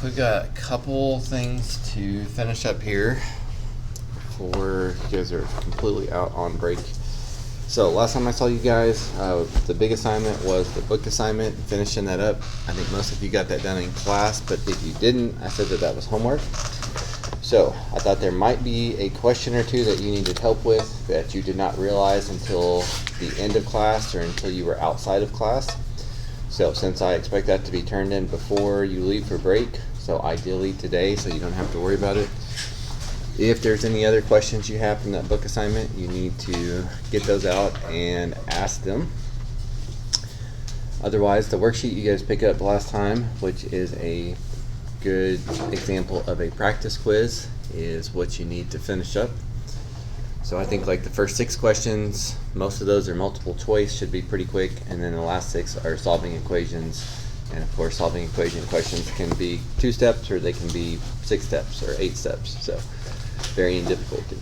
we've got a couple things to finish up here before you guys are completely out on break. So last time I saw you guys, the big assignment was the book assignment, finishing that up. I think most of you got that done in class, but if you didn't, I said that was homework. So I thought there might be a question or two that you needed help with that you did not realize until the end of class or until you were outside of class. So since I expect that to be turned in before you leave for break, so ideally today, so you don't have to worry about it. If there's any other questions you have from that book assignment, you need to get those out and ask them. Otherwise, the worksheet you guys picked up last time, which is a good example of a practice quiz, is what you need to finish up. So I think like the first 6 questions, most of those are multiple choice, should be pretty quick, and then the last 6 are solving equations. And of course, solving equation questions can be 2 steps, or they can be 6 steps or 8 steps, so varying difficulty.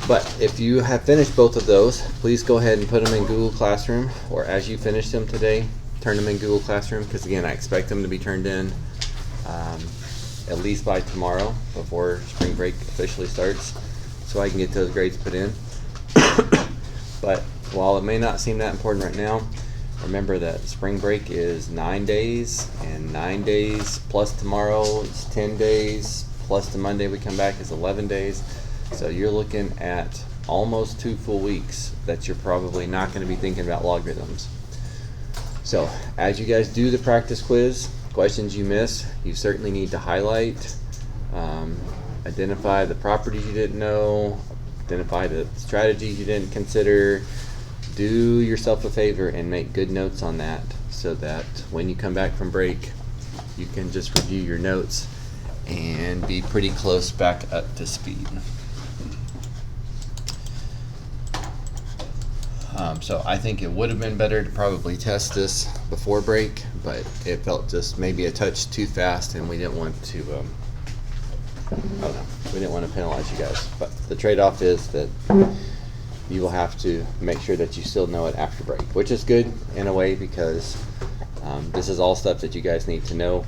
But if you have finished both of those, please go ahead and put them in Google Classroom, or as you finish them today, turn them in Google Classroom, because again, I expect them to be turned in at least by tomorrow before spring break officially starts, so I can get those grades put in. But while it may not seem that important right now, remember that spring break is 9 days, and 9 days plus tomorrow is 10 days, plus the Monday we come back is 11 days. So you're looking at almost 2 full weeks that you're probably not going to be thinking about logarithms. So as you guys do the practice quiz, questions you miss, you certainly need to highlight, identify the properties you didn't know, identify the strategies you didn't consider. Do yourself a favor and make good notes on that, so that when you come back from break, you can just review your notes and be pretty close back up to speed. So I think it would have been better to probably test this before break, but it felt just maybe a touch too fast, and we didn't want to, we didn't want to penalize you guys. But the trade-off is that you will have to make sure that you still know it after break, which is good in a way, because this is all stuff that you guys need to know.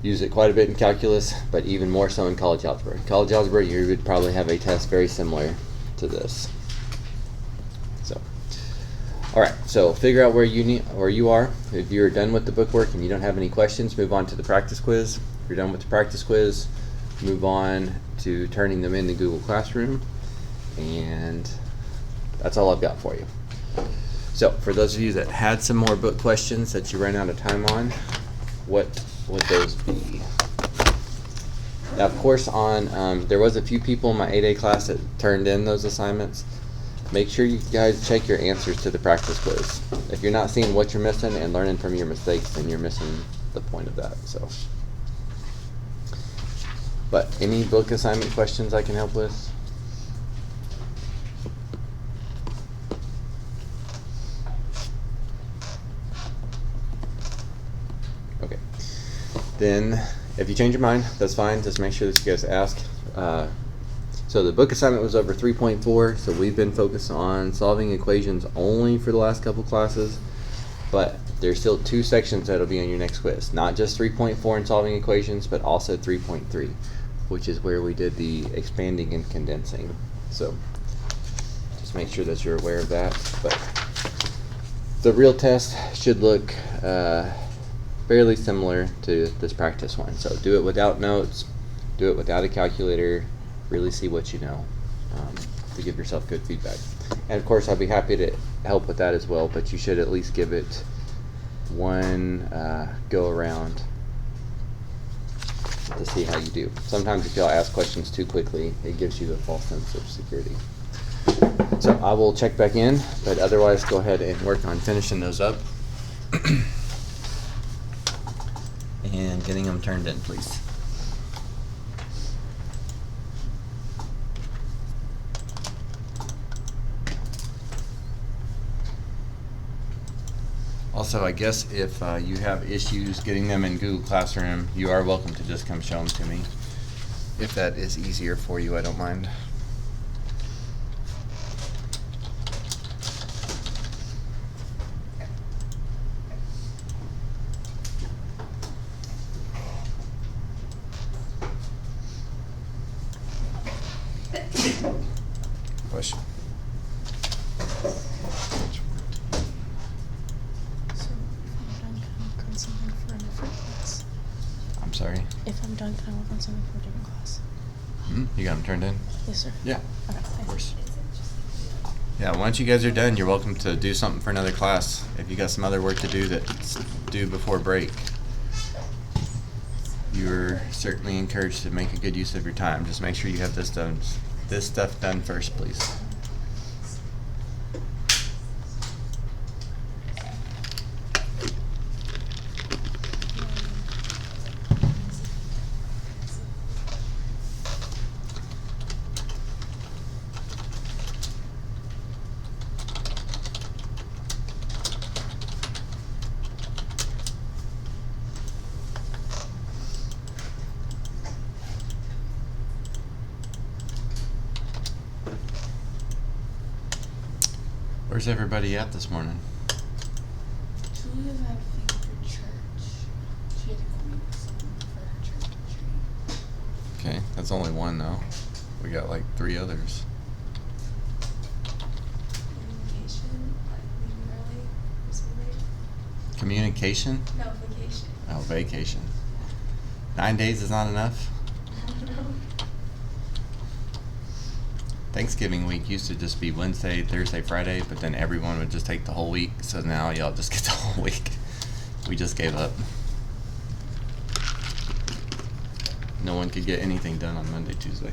Use it quite a bit in calculus, but even more so in college algebra. In college algebra, you would probably have a test very similar to this. So, all right. So figure out where you are. If you're done with the book work and you don't have any questions, move on to the practice quiz. If you're done with the practice quiz, move on to turning them into Google Classroom. And that's all I've got for you. So for those of you that had some more book questions that you ran out of time on, what would those be? Now, of course, there was a few people in my 8A class that turned in those assignments. Make sure you guys check your answers to the practice quiz. If you're not seeing what you're missing and learning from your mistakes, then you're missing the point of that. So, but any book assignment questions I can help with? Okay. Then, if you change your mind, that's fine. Just make sure that you guys ask. So the book assignment was over 3.4, so we've been focused on solving equations only for the last couple classes, but there's still 2 sections that'll be on your next quiz. Not just 3.4 in solving equations, but also 3.3, which is where we did the expanding and condensing. So just make sure that you're aware of that. But the real test should look fairly similar to this practice one. So do it without notes, do it without a calculator, really see what you know, to give yourself good feedback. And of course, I'll be happy to help with that as well, but you should at least give it one go around to see how you do. Sometimes if y'all ask questions too quickly, it gives you a false sense of security. So I will check back in, but otherwise go ahead and work on finishing those up and getting them turned in, please. Also, I guess if you have issues getting them in Google Classroom, you are welcome to just come show them to me. If that is easier for you, I don't mind. Question. So if I'm done, can I work on something for a different class? I'm sorry. If I'm done, can I work on something for a different class? You got them turned in? Yes, sir. Yeah. Okay, Of thanks. course. Yeah, once you guys are done, you're welcome to do something for another class. If you got some other work to do that's due before break, you're certainly encouraged to make a good use of your time. Just make sure you have this stuff done first, please. Where's everybody at this morning? Julia's had a thing for church. She had to go meet with someone for her church retreat. Okay, that's only one though. We got like 3 others. Communication, like leaving early, or late. Communication? No, vacation. Oh, vacation. 9 days is not enough? Thanksgiving week used to just be Wednesday, Thursday, Friday, but then everyone would just take the whole week, so now y'all just get the whole week. We just gave up. No one could get anything done on Monday, Tuesday.